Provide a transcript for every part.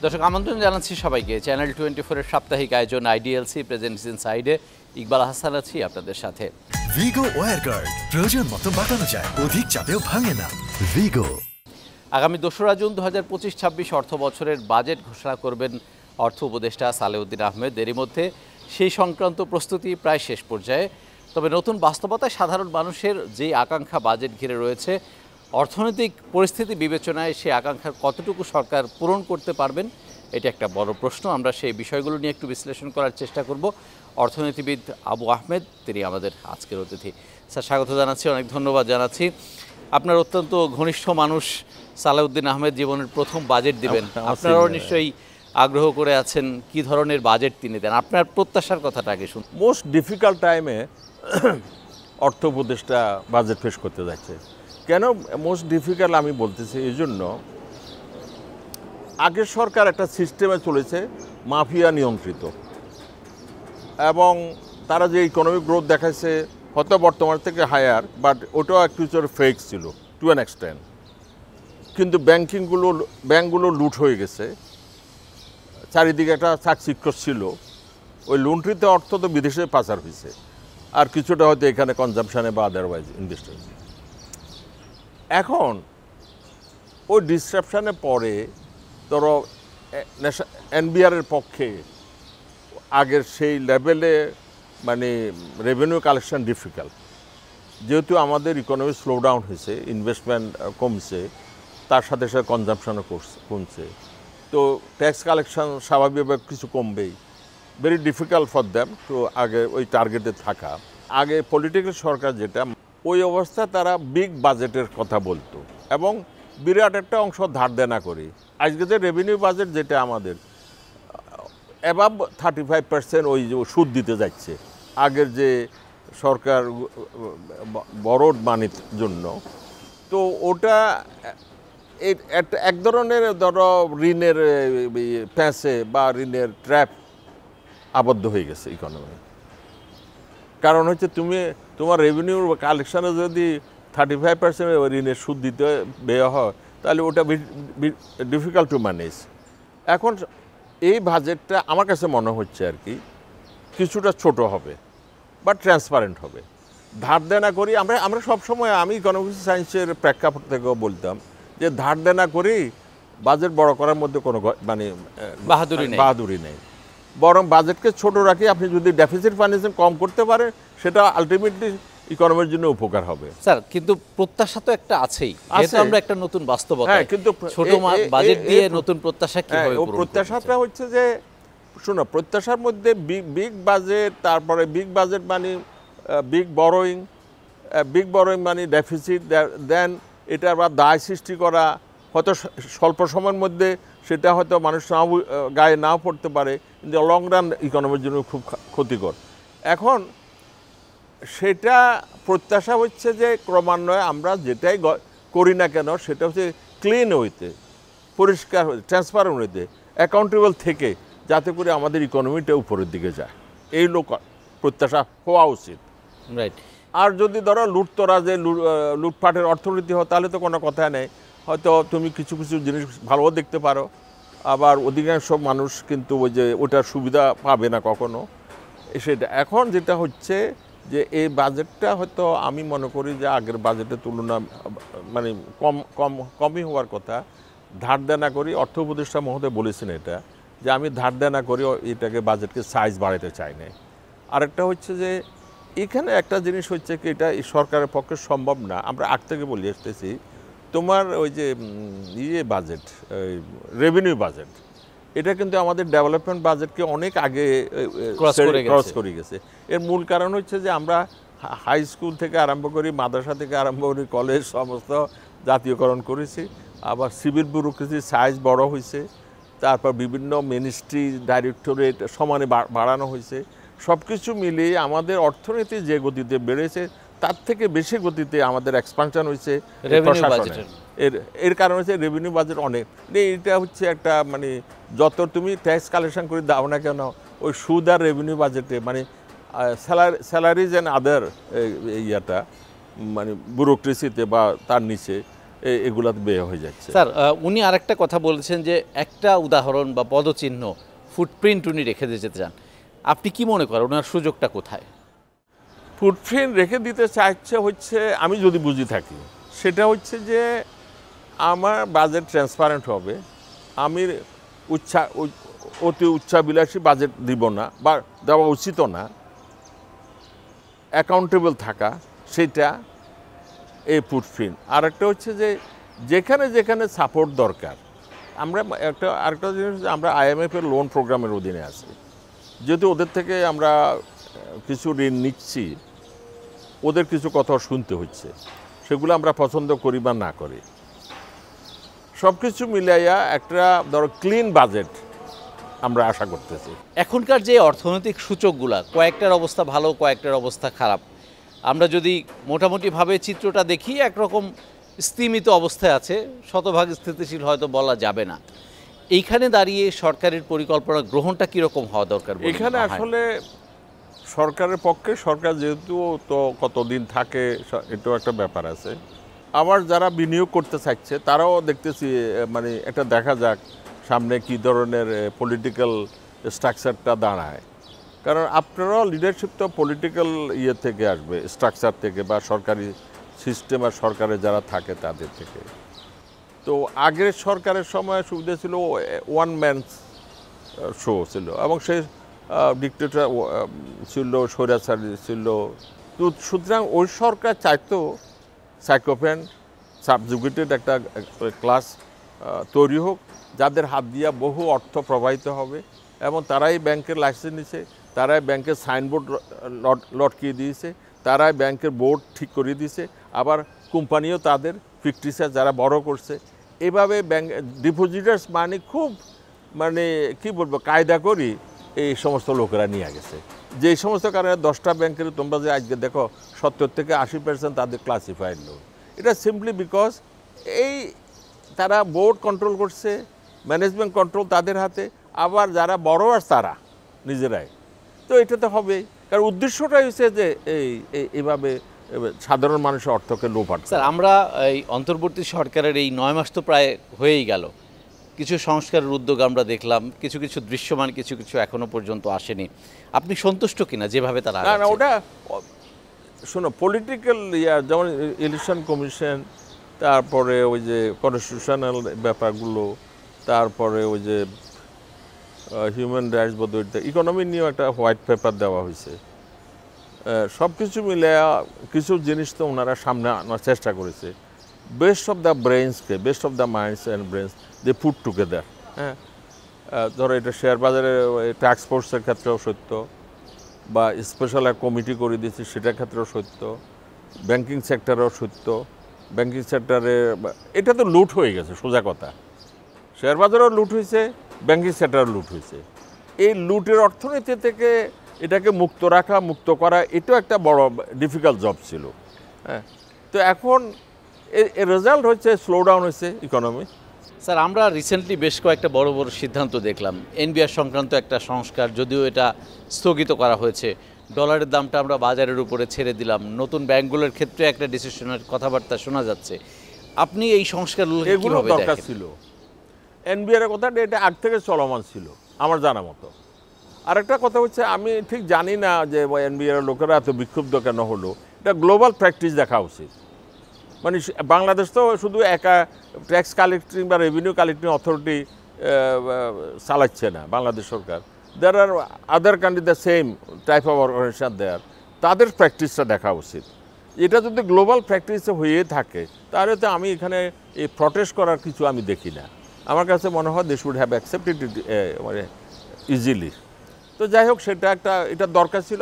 দর্শক আমন্ত্রণ জানাচ্ছি সবাইকে চ্যানেল 24 এর সাপ্তাহিক আয়োজন আইডিএলসি প্রেজেন্টস ইনসাইডে ইকবাল হাসান আছি আপনাদের সাথে। ভিগো ওয়্যার গার্ড প্রয়োজন মতো বাঁকানো যায়, অধিক চাপেও ভাঙে না। ভিগো। আগামী 2রা জুন 2025-26 অর্থ বছরের বাজেট ঘোষণা করবেন অর্থ উপদেষ্টা সালেউদ্দিন আহমেদ। এরই মধ্যে সেই সংক্রান্ত প্রস্তুতি প্রায় শেষ পর্যায়ে। তবে নতুন বাস্তবতায় সাধারণ মানুষের যে আকাঙ্ক্ষা বাজেট ঘিরে রয়েছে, অর্থনৈতিক পরিস্থিতি বিবেচনায় সে আকাঙ্ক্ষার কতটুকু সরকার পূরণ করতে পারবেন, এটা একটা বড় প্রশ্ন। আমরা সেই বিষয়গুলো নিয়ে একটু বিশ্লেষণ করার চেষ্টা করব। অর্থনীতিবিদ আবু আহমেদ, তিনি আমাদের আজকের অতিথি। স্যার, স্বাগত জানাচ্ছি, অনেক ধন্যবাদ জানাচ্ছি। আপনার অত্যন্ত ঘনিষ্ঠ মানুষ সালেউদ্দিন আহমেদ জীবনের প্রথম বাজেট দিবেন, আপনারাও নিশ্চয়ই আগ্রহ করে আছেন কি ধরনের বাজেট তিনি দেন। আপনার প্রত্যাশার কথাটা আগে শুনুন। মোস্ট ডিফিকাল্ট টাইমে অর্থ উপদেষ্টা বাজেট পেশ করতে যাচ্ছে। কেন মোস্ট ডিফিকাল্ট আমি বলতেছি এই জন্য, আগের সরকার একটা সিস্টেমে চলেছে মাফিয়া নিয়ন্ত্রিত, এবং তারা যে ইকোনমিক গ্রোথ দেখাচ্ছে হয়তো বর্তমান থেকে হায়ার, বাট ওটাও একটু ফেক ছিল টু অ্যান এক্সটেন্ট। কিন্তু ব্যাংকগুলো লুট হয়ে গেছে, চারিদিকে একটা চাকচিক্য ছিল। ওই লুণ্ঠিত অর্থ তো বিদেশে পাচার হয়েছে, আর কিছুটা হয়তো এখানে কনজামশানে বা আদারওয়াইজ ইনভেস্টমেন্ট। এখন ওই ডিসরাপশানে পরে ধরো এনবিআরের পক্ষে আগের সেই লেভেলে মানে রেভিনিউ কালেকশন ডিফিকাল্ট, যেহেতু আমাদের ইকোনমি স্লো ডাউন হয়েছে, ইনভেস্টমেন্ট কমছে, তার সাথে সাথে কনজামশনও কমছে, তো ট্যাক্স কালেকশন স্বাভাবিকভাবে কিছু কমবেই। ভেরি ডিফিকাল্ট ফর দ্যাম তো আগে ওই টার্গেটে থাকা। আগে পলিটিক্যাল সরকার যেটা, ওই অবস্থায় তারা বিগ বাজেটের কথা বলতো এবং বিরাট একটা অংশ ধার দেনা করি। আজকে যে রেভিনিউ বাজেট যেটা আমাদের অ্যাবাভ 35% ওই যে সুদ দিতে যাচ্ছে আগের যে সরকার বরোড মানির জন্য। তো ওটা এক ধরনের ধরো ঋণের প্যাঁচে বা ঋণের ট্র্যাপ আবদ্ধ হয়ে গেছে ইকোনমি। কারণ হচ্ছে তোমার রেভিনিউ কালেকশানে যদি 35% ঋণের সুদ দিতে ব্যয় হয়, তাহলে ওটা ডিফিকাল্ট টু ম্যানেজ। এখন এই বাজেটটা আমার কাছে মনে হচ্ছে আর কি কিছুটা ছোট হবে, বাট ট্রান্সপারেন্ট হবে। ধার দেনা করি আমরা সবসময়, আমি ইকোনমিক্স সায়েন্সের প্রেক্ষাপট থেকেও বলতাম যে ধার দেনা করি বাজেট বড় করার মধ্যে কোনো মানে বাহাদুরি নেই, বরং বাজেটকে ছোট রাখি। আপনি যদি ডেফিসিট ফাইন্যান্সিং কম করতে পারেন, সেটা আলটিমেটলি ইকোনমির জন্য উপকার হবে। স্যার, কিন্তু প্রত্যাশা তো একটা আছেই, আমরা একটা নতুন বাস্তবতা। হ্যাঁ, কিন্তু ছোট বাজেট দিয়ে নতুন প্রত্যাশা কিভাবে পূরণ করতে? প্রত্যাশাটা হচ্ছে যে শোনো, প্রত্যাশার মধ্যে বিগ বাজেট, তারপরে বিগ বাজেট মানে বিগ বরোয়িং মানে ডেফিসিট, দেন এটা আবার দায় সৃষ্টি করা, হয়তো স্বল্প সময়ের মধ্যে সেটা হয়তো মানুষ গায়ে নাও পড়তে পারে, কিন্তু লং রান ইকোনমির জন্য খুব ক্ষতিকর। এখন সেটা প্রত্যাশা হচ্ছে যে ক্রমান্বয়ে আমরা যেটাই করি না কেন সেটা হচ্ছে ক্লিন হইতে, পরিষ্কার হইতে, ট্রান্সপারেন্ট হইতে, অ্যাকাউন্টেবল থেকে, যাতে করে আমাদের ইকোনমিটা উপরের দিকে যায়। এই প্রত্যাশা হওয়া উচিত। রাইট। আর যদি ধরো লুটপাটের অর্থনীতি হয়, তাহলে তো কোনো কথা নেই। হয়তো তুমি কিছু কিছু জিনিস ভালোও দেখতে পারো, আবার অধিকাংশ মানুষ কিন্তু ওই যে ওটার সুবিধা পাবে না কখনো। সেটা এখন যেটা হচ্ছে যে এই বাজেটটা হয়তো আমি মনে করি যে আগের বাজেটের তুলনা মানে কমই হওয়ার কথা। ধার দেনা করি, অর্থ উপদেষ্টা মহোদয় বলেছেন এটা, যে আমি ধার দেনা করি এটাকে বাজেটকে সাইজ বাড়াতে চাই না। আরেকটা হচ্ছে যে এখানে একটা জিনিস হচ্ছে কি, এটা সরকারের পক্ষে সম্ভব না। আমরা আগ থেকে বলে আসতেছি, তোমার ওই যে বাজেট, রেভিনিউ বাজেট, এটা কিন্তু আমাদের ডেভেলপমেন্ট বাজেটকে অনেক আগে ক্রস করে গেছে। এর মূল কারণ হচ্ছে যে আমরা হাই স্কুল থেকে আরম্ভ করি, মাদ্রাসা থেকে আরম্ভ করি, কলেজ সমস্ত জাতীয়করণ করেছি, আবার সিভিল ব্যুরোক্রেসির সাইজ বড় হয়েছে, তারপর বিভিন্ন মিনিস্ট্রি ডাইরেক্টরেট সমানে বাড়ানো হয়েছে। সব কিছু মিলিয়ে আমাদের অর্থনীতি যে গতিতে বেড়েছে, তার থেকে বেশি গতিতে আমাদের এক্সপানশন হয়েছে এর কারণ হচ্ছে রেভিনিউ বাজেট অনেক। এটা হচ্ছে একটা মানে যত তুমি ট্যাক্স কালেকশন করে দাও না কেন, ওই সুদ আর রেভিনিউ বাজেটে মানে স্যালারিজ অ্যান্ড আদার ইয়াটা মানে ব্যুরোক্রেসিতে বা তার নিচে এগুলাতে ব্যয় হয়ে যাচ্ছে। স্যার উনি আরেকটা কথা বলেছেন যে একটা উদাহরণ বা পদচিহ্ন ফুটপ্রিন্ট উনি রেখে দিয়ে যেতে চান। আপনি কি মনে করেন ওনার সুযোগটা কোথায়? ফুটপ্রিন্ট রেখে দিতে চাইছে হচ্ছে, আমি যদি বুঝি থাকি, সেটা হচ্ছে যে আমার বাজেট ট্রান্সপারেন্ট হবে, আমি অতি উচ্চাবিলাসী বাজেট দিব না বা দেওয়া উচিত না, অ্যাকাউন্টেবল থাকা, সেটা এই ফুটপ্রিন্ট। আর একটা হচ্ছে যে যেখানে যেখানে সাপোর্ট দরকার, আমরা আরেকটা জিনিস, আমরা IMF-এর লোন প্রোগ্রামের অধীনে আছি, যেহেতু ওদের থেকে আমরা কিছু ঋণ নিচ্ছি, ওদের কিছু কথা শুনতে হচ্ছে, সেগুলো আমরা পছন্দ করি বা না করি, সব কিছু মিলাইয়া একটা ধরো ক্লিন বাজেট আমরা আশা করতেছি। এখনকার যে অর্থনৈতিক সূচকগুলা, কয়েকটার অবস্থা ভালো, কয়েকটার অবস্থা খারাপ। আমরা যদি মোটামুটিভাবে চিত্রটা দেখি, একরকম স্তিমিত অবস্থায় আছে, শতভাগ স্থিতিশীল হয়তো বলা যাবে না। এইখানে দাঁড়িয়ে সরকারের পরিকল্পনা গ্রহণটা কীরকম হওয়া দরকার? এখানে আসলে সরকারের পক্ষে, সরকার যেহেতু তো কতদিন থাকে এটাও একটা ব্যাপার আছে। আবার যারা বিনিয়োগ করতে চাইছে তারাও দেখতেছি, মানে এটা দেখা যাক সামনে কি ধরনের পলিটিক্যাল স্ট্রাকচারটা দাঁড়ায়। কারণ আপনারাও লিডারশিপ তো পলিটিক্যাল ইয়ে থেকে আসবে, স্ট্রাকচার থেকে বা সরকারি সিস্টেম আর সরকারে যারা থাকে তাদের থেকে। তো আগের সরকারের সময় সুবিধা ছিল ওয়ান ম্যান শো ছিল, এবং সেই ডিক্টেটর ছিল, স্বৈরাচারী ছিল। তো সুতরাং ওই সরকার চাইতো সাইকোপ্যান সাবজুগেটেড একটা ক্লাস তৈরি হোক, যাদের হাত দিয়া বহু অর্থ প্রবাহিত হবে, এবং তারাই ব্যাংকের লাইসেন্স নিছে, তারাই ব্যাংকের সাইনবোর্ড লটকিয়ে দিয়েছে, তারাই ব্যাংকের বোর্ড ঠিক করে দিয়েছে, আবার কোম্পানিও তাদের ফিক্টিসার যারা বড় করছে। এভাবে ব্যাংক ডিপোজিটার্স মানি খুব, মানে কি বলবো, কায়দা করি এই সমস্ত লোকেরা নিয়ে গেছে। যে সমস্ত কারণে 10টা ব্যাংকের তোমরা যে আজকে দেখো 70 থেকে 80% তাদের ক্লাসিফাইড লোন, এটা সিম্পলি বিকজ এই তারা বোর্ড কন্ট্রোল করছে, ম্যানেজমেন্ট কন্ট্রোল তাদের হাতে, আবার যারা বড় আর তারা নিজেরাই। তো এটা তো হবেই, কারণ উদ্দেশ্যটাই হচ্ছে যে এইভাবে সাধারণ মানুষের অর্থকে লোপাট। স্যার, আমরা এই অন্তর্বর্তী সরকারের এই 9 মাস তো প্রায় হয়েই গেল, কিছু সংস্কারের উদ্যোগ আমরা দেখলাম, কিছু কিছু দৃশ্যমান, কিছু কিছু এখনো পর্যন্ত আসেনি। আপনি সন্তুষ্ট কিনা যেভাবে তারা? না, ওটা শোনো, পলিটিক্যাল যেমন ইলেকশন কমিশন, তারপরে ওই যে কনস্টিটিউশনাল ব্যাপারগুলো, তারপরে ওই যে হিউম্যান রাইটস বোধহয় ইকোনমি নিয়েও একটা হোয়াইট পেপার দেওয়া হয়েছে। সব কিছু মিলে কিছু জিনিস তো ওনারা সামনে আনার চেষ্টা করেছে। বেস্ট অফ দ্য ব্রেইনসকে, best of the minds and brains they put together. হ্যাঁ, ধরো এটা শেয়ার বাজারে ট্যাক্স ফোর্সের ক্ষেত্রেও সত্য, বা স্পেশাল এক কমিটি করে দিয়েছে সেটার ক্ষেত্রেও সত্য, ব্যাংকিং সেক্টরেও সত্য। ব্যাংকিং সেক্টরে এটা তো লুট হয়ে গেছে, সোজা কথা। শেয়ার বাজারেও লুট হয়েছে, ব্যাংকিং সেক্টরেও লুট হয়েছে। এই লুটের অর্থনীতি থেকে এটাকে মুক্ত রাখা, মুক্ত করা, এটাও একটা বড় ডিফিকাল্ট জব ছিল। হ্যাঁ, তো এখন এর রেজাল্ট হচ্ছে স্লো ডাউন হয়েছে ইকোনমি। স্যার, আমরা রিসেন্টলি বেশ কয়েকটা বড় বড় সিদ্ধান্ত দেখলাম। এনবিআর সংক্রান্ত একটা সংস্কার, যদিও এটা স্থগিত করা হয়েছে। ডলারের দামটা আমরা বাজারের উপরে ছেড়ে দিলাম। নতুন ব্যাংকগুলোর ক্ষেত্রে একটা ডিসিশনের কথাবার্তা শোনা যাচ্ছে। আপনি এই সংস্কারগুলো এগুলো দরকার ছিল। এনবিআর এর কথাটা এটা আগ থেকে চলমান ছিল আমার জানা মতো। আরেকটা কথা হচ্ছে, আমি ঠিক জানি না যে এনবিআর লোকেরা এত বিক্ষুব্ধ কেন হলো। এটা গ্লোবাল প্র্যাকটিস দেখা উচিত। মানে বাংলাদেশ তো শুধু একা ট্যাক্স কালেক্টিং বা রেভিনিউ কালেক্টিং অথরিটি চালাচ্ছে না বাংলাদেশ সরকার। There are other country the same type of organization there, তাদের প্র্যাকটিসটা দেখা উচিত। এটা যদি গ্লোবাল প্র্যাকটিসে হয়ে থাকে, তাহলে তো আমি এখানে এই প্রটেস্ট করার কিছু আমি দেখি না। আমার কাছে মনে হয় they should have accepted it মানে ইজিলি। তো যাই হোক, সেটা একটা, এটা দরকার ছিল।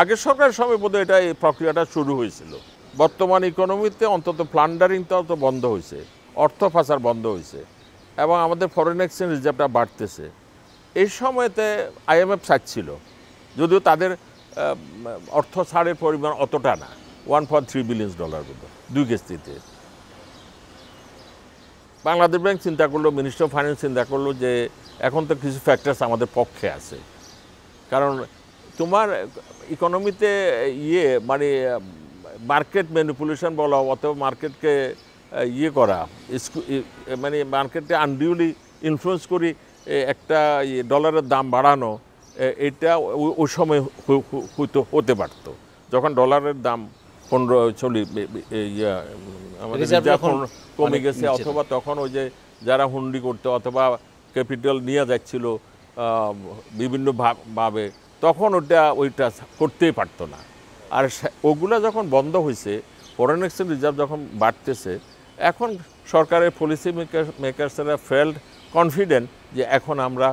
আগের সরকারের সময় বোধহয় এটা এই প্রক্রিয়াটা শুরু হয়েছিল। বর্তমান ইকোনমিতে অন্তত প্লান্ডারিংটাও তো বন্ধ হয়েছে, অর্থ পাচার বন্ধ হয়েছে, এবং আমাদের ফরেন এক্সচেঞ্জ রিজার্ভটা বাড়তেছে। এই সময়তে IMF চাচ্ছিল, যদিও তাদের অর্থ ছাড়ের পরিমাণ অতটা না, $1.3 বিলিয়ন বোধহয় 2 কিস্তিতে। বাংলাদেশ ব্যাংক চিন্তা করলো, মিনিস্টার অফ ফাইন্যান্স চিন্তা করলো যে এখন তো কিছু ফ্যাক্টরস আমাদের পক্ষে আছে। কারণ তোমার ইকোনমিতে মানে মার্কেট ম্যানিপুলেশন বলো, অথবা মার্কেটকে ইয়ে করা মানে মার্কেটে আনডিউলি ইনফ্লুয়েন্স করি একটা ডলারের দাম বাড়ানো, এটা ওই সময় হতে পারত, যখন ডলারের দাম 15 আমাদের রিজার্ভ কমে গেছে, অথবা তখন ওই যে যারা হুন্ডি করতো অথবা ক্যাপিটাল নিয়ে যাচ্ছিল বিভিন্ন ভাবে, তখন ওইটা করতেই পারতো না। আর ওগুলা যখন বন্ধ হয়েছে, ফরেন এক্সচেঞ্জ রিজার্ভ যখন বাড়তেছে, এখন সরকারের পলিসি মেকার্সরা ফেল্ড কনফিডেন্ট যে এখন আমরা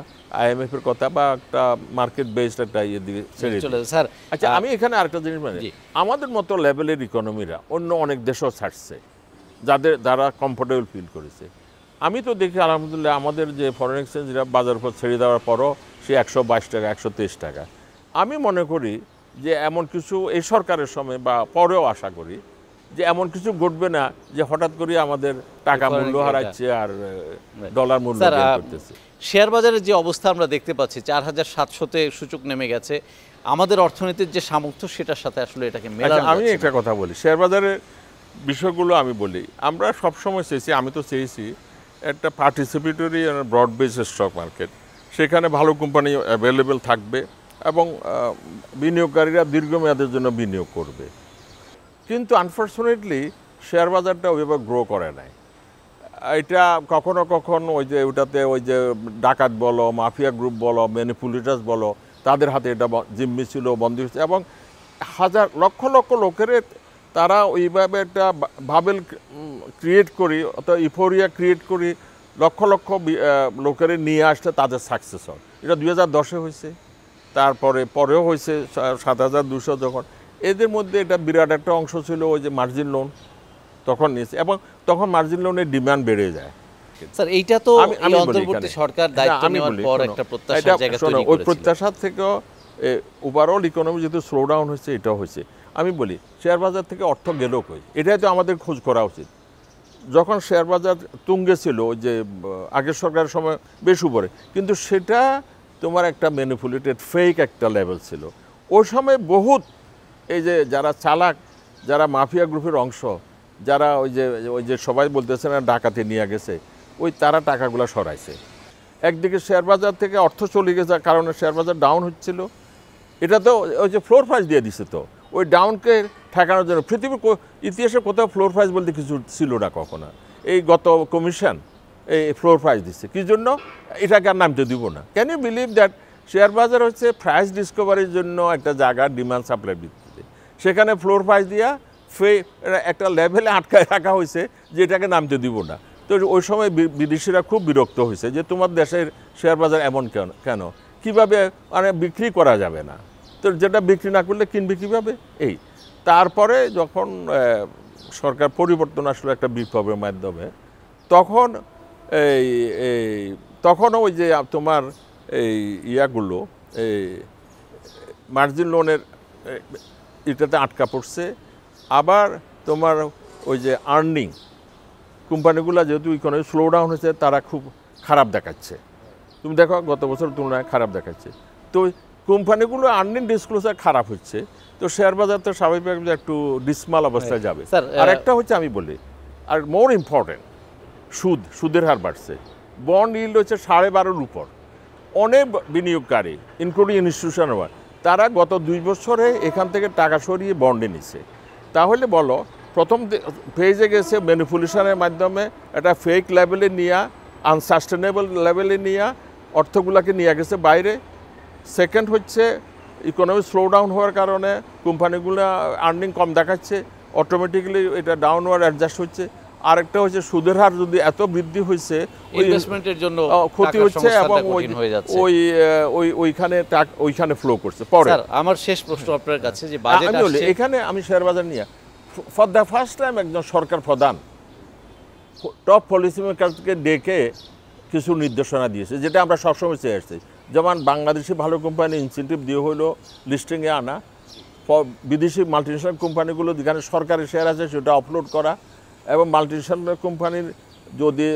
IMF-এর কথা বা একটা মার্কেট বেসড একটা ইয়ে দিকে ছেড়ে দিই। স্যার আচ্ছা, আমি এখানে আরেকটা জিনিস মানে আমাদের মতো লেভেলের ইকোনমিরা অন্য অনেক দেশও ছাড়ছে, যারা কমফোর্টেবল ফিল করেছে। আমি তো দেখি আলহামদুলিল্লাহ আমাদের যে ফরেন এক্সচেঞ্জরা বাজার উপর ছেড়ে দেওয়ার পরও সে 122 টাকা 123 টাকা। আমি মনে করি যে এমন কিছু এই সরকারের সময় বা পরেও আশা করি যে এমন কিছু ঘটবে না যে হঠাৎ করে আমাদের টাকা মূল্য হারাচ্ছে আর ডলার মূল্য করতেছে। শেয়ার বাজারের যে অবস্থা আমরা দেখতে পাচ্ছি, 4700-তে সূচক নেমে গেছে, আমাদের অর্থনীতির যে সামর্থ্য সেটার সাথে আসলে এটাকে মেলানো। আমি একটা কথা বলি, শেয়ার বাজারের বিষয়গুলো আমি বলি, আমরা সবসময় চেয়েছি, আমি তো চেয়েছি একটা participatory broad base stock market, সেখানে ভালো কোম্পানি অ্যাভেলেবেল থাকবে এবং বিনিয়োগকারীরা দীর্ঘমেয়াদের জন্য বিনিয়োগ করবে। কিন্তু আনফর্চুনেটলি শেয়ার বাজারটা ওইভাবে গ্রো করে নাই। এটা কখনো কখনো ওইটাতে ওই যে ডাকাত বলো, মাফিয়া গ্রুপ বলো, ম্যানিপুলেটার্স বলো, তাদের হাতে এটা জিম্মি ছিল, বন্দী হয়েছে, এবং লক্ষ লক্ষ লোকের তারা ওইভাবে একটা ভাবেল ক্রিয়েট করি অথবা ইফোরিয়া ক্রিয়েট করি, লক্ষ লক্ষ লোকের নিয়ে আসতে তাদের সাকসেস হয়। এটা 2010-এ হয়েছে, পরেও হয়েছে 7200 যখন। এদের মধ্যে এটা বিরাট একটা অংশ ছিল ওই যে মার্জিন লোন তখন নিয়েছে, এবং তখন মার্জিন লোনের ডিমান্ড বেড়ে যায়। স্যার এইটা তো এই অন্তর্বর্তী সরকার দায়িত্ব নেওয়ার পর একটা প্রত্যাশার জায়গা তৈরি করেছিল। ওই প্রত্যাশা থেকেও ওভারঅল ইকোনমি যেহেতু স্লো ডাউন হয়েছে, এটাও হয়েছে। আমি বলি শেয়ার বাজার থেকে অর্থ গেল কই, এটাই তো আমাদের খোঁজ করা উচিত। যখন শেয়ার বাজার তুঙ্গে ছিল ওই যে আগের সরকারের সময় বেশ উপরে, কিন্তু সেটা তোমার একটা ম্যানিপুলেটেড ফেক একটা লেভেল ছিল। ওই সময় বহুত এই যে যারা চালাক, যারা মাফিয়া গ্রুপের অংশ, যারা ওই যে সবাই বলতেছে না ডাকাতি নিয়ে গেছে, তারা টাকাগুলো সরাইছে। একদিকে শেয়ার বাজার থেকে অর্থ চলে গেছে কারণে শেয়ার বাজার ডাউন হচ্ছিল, এটা তো ওই যে ফ্লোর প্রাইস দিয়ে দিছে, তো ওই ডাউনকে ঠেকানোর জন্য পৃথিবীর ইতিহাসে কোথাও ফ্লোর প্রাইস বলতে কিছু ছিল না কখনো। এই গত কমিশন এই ফ্লোর প্রাইস দিচ্ছে, কি জন্য? এটাকে আর নামতে দিব না। Can you believe that share বাজার হচ্ছে প্রাইস ডিসকভারির জন্য একটা জায়গা, ডিমান্ড সাপ্লাই ভিত্তিতে, সেখানে ফ্লোর প্রাইস দিয়া একটা লেভেলে আটকায় রাখা হয়েছে যে এটাকে নামতে দিব না। তো ওই সময় বিদেশিরা খুব বিরক্ত হয়েছে যে তোমার দেশের শেয়ার বাজার এমন কেন, কিভাবে মানে বিক্রি করা যাবে না, তো যেটা বিক্রি না করলে কিনবে কীভাবে। তারপরে যখন সরকার পরিবর্তন আসলো একটা বিপ্লবের মাধ্যমে, তখনও ওই যে তোমার ইয়াগুলো মার্জিন লোনের এটাতে আটকা পড়ছে। আবার তোমার ওই যে আর্নিং কোম্পানিগুলো যেহেতু ইকোনমি স্লো ডাউন হয়েছে, তারা খুব খারাপ দেখাচ্ছে। তুমি দেখো গত বছর তুলনায় খারাপ দেখাচ্ছে। তো কোম্পানিগুলো আর্নিং ডিসক্লোজার খারাপ হচ্ছে, তো শেয়ার বাজার তো স্বাভাবিকভাবে একটু ডিসমাল অবস্থায় যাবে। আর একটা হচ্ছে আমি বলি, আর মোর ইম্পর্টেন্ট, সুদের হার বাড়ছে, বন্ড ইল্ড হচ্ছে 12.5-এর উপর। অনেক বিনিয়োগকারী ইনক্লুডিং ইনস্টিটিউশন, তারা গত 2 বছরে এখান থেকে টাকা সরিয়ে বন্ডে নিছে। তাহলে বলো, প্রথম ফেজে গেছে ম্যানিপুলেশনের মাধ্যমে একটা ফেক লেভেলে নিয়ে, আনসাস্টেনেবল লেভেলে নিয়ে অর্থগুলোকে নিয়ে গেছে বাইরে। সেকেন্ড হচ্ছে ইকোনমি স্লো ডাউন হওয়ার কারণে কোম্পানিগুলো আর্নিং কম দেখাচ্ছে, অটোমেটিক্যালি এটা ডাউনওয়ার্ড অ্যাডজাস্ট হচ্ছে। আরেকটা হচ্ছে সুদের হার যদি এত বৃদ্ধি হয়েছে, ইনভেস্টমেন্টের জন্য ক্ষতি হচ্ছে এবং ওইখানে ফ্লো করছে। পরে আমার শেষ প্রশ্ন আপনার কাছে, যে বাজেট আসছে, এখানে আমি শেয়ার বাজার নিয়ে ফর দ্য ফার্স্ট টাইম একজন সরকার প্রধান টপ পলিসি মেকারকে ডেকে কিছু নির্দেশনা দিয়েছে, যেটা আমরা সবসময় চেয়ে আসছি। যেমন বাংলাদেশি ভালো কোম্পানি ইনসেন্টিভ দিয়ে হলো লিস্টিংয়ে আনা, বিদেশি মাল্টিনেশনাল কোম্পানিগুলো যেখানে সরকারি শেয়ার আছে সেটা অফলোড করা, এবং মাল্টিনেশনাল কোম্পানির যদি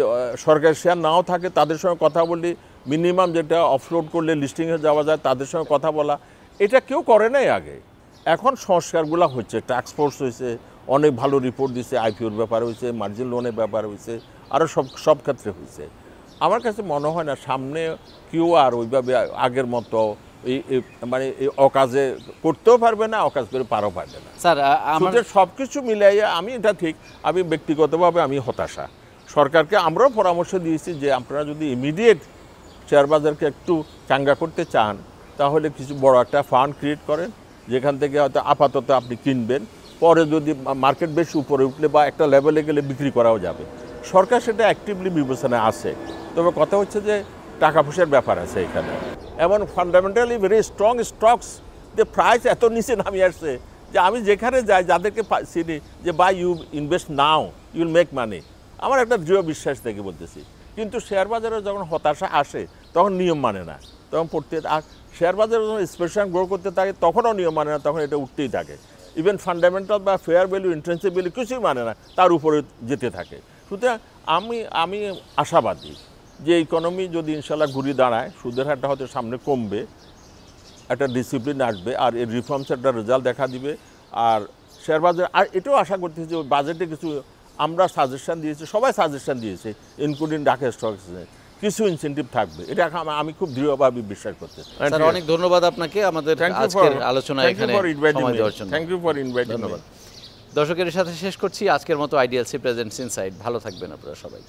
সরকারি শেয়ার নাও থাকে তাদের সঙ্গে কথা বলি, মিনিমাম যেটা অফলোড করলে লিস্টিংয়ে যাওয়া যায় তাদের সঙ্গে কথা বলা। এটা কেউ করে নাই আগে। এখন সংস্কারগুলো হচ্ছে, ট্যাক্স ফোর্স হয়েছে, অনেক ভালো রিপোর্ট দিছে, আইপিওর ব্যাপার হয়েছে, মার্জিন লোনের ব্যাপার হয়েছে, আরও সব ক্ষেত্রে হয়েছে। আমার কাছে মনে হয় না সামনে কেউ আর ওইভাবে আগের মতো মানে এই অকাজে করতেও পারবে না, অকাজ করে পারও পারবে না। স্যার আমার সব কিছু মিলাইয়া আমি এটা ঠিক, আমি ব্যক্তিগতভাবে আমি হতাশা। সরকারকে আমরাও পরামর্শ দিয়েছি যে আপনারা যদি ইমিডিয়েট শেয়ার বাজারকে একটু চাঙ্গা করতে চান তাহলে কিছু বড় একটা ফান্ড ক্রিয়েট করেন, যেখান থেকে হয়তো আপাতত আপনি কিনবেন, পরে যদি মার্কেট বেশি উপরে উঠলে বা একটা লেভেলে গেলে বিক্রি করাও যাবে। সরকার সেটা অ্যাক্টিভলি বিবেচনায় আছে, তবে কথা হচ্ছে যে টাকা পয়সার ব্যাপার আছে এখানে। এমন ফান্ডামেন্টালি ভেরি স্ট্রং স্টকস যে প্রাইস এত নিচে নামিয়ে আসছে যে আমি যেখানে যাই যাদেরকে চিনি যে buy you invest now you will make money, আমার একটা দৃঢ় বিশ্বাস থেকে বলতেছি। কিন্তু শেয়ার বাজারে যখন হতাশা আসে তখন নিয়ম মানে না, তখন পড়তে, আর শেয়ার বাজারে যখন স্পেশাল গ্রো করতে থাকে তখনও নিয়ম মানে না, তখন এটা উঠতেই থাকে। ইভেন ফান্ডামেন্টাল বা ফেয়ার ভ্যালু ইন্ট্রেন্সিভ ভ্যালু কিছুই মানে না, তার উপরে যেতে থাকে। সুতরাং আমি আশাবাদী যে ইকোনমি যদি ইনশাল্লাহ ঘুরে দাঁড়ায়, সুদের হারটা হয়তো সামনে কমবে, একটা ডিসিপ্লিন আসবে, আর এই রিফর্মস একটা রেজাল্ট দেখা দিবে। আর শেয়ার বাজার, আর এটাও আশা করতেছি যে বাজেটে কিছু আমরা সাজেশন দিয়েছি, সবাই সাজেশন দিয়েছে ইনক্লুডিং ঢাকা স্টক এক্সচেঞ্জ, কিছু ইনসেন্টিভ থাকবে, এটা আমি খুব দৃঢ়ভাবে বিশ্বাস করতেছি। স্যার অনেক ধন্যবাদ আপনাকে আমাদের আজকের আলোচনা এখানে সময় দেওয়ার জন্য। Thank you for inviting. ধন্যবাদ। দর্শকের সাথে শেষ করছি আজকের মতো আইডিএলসি প্রেজেন্টস ইনসাইড। ভালো থাকবেন আপনারা সবাই।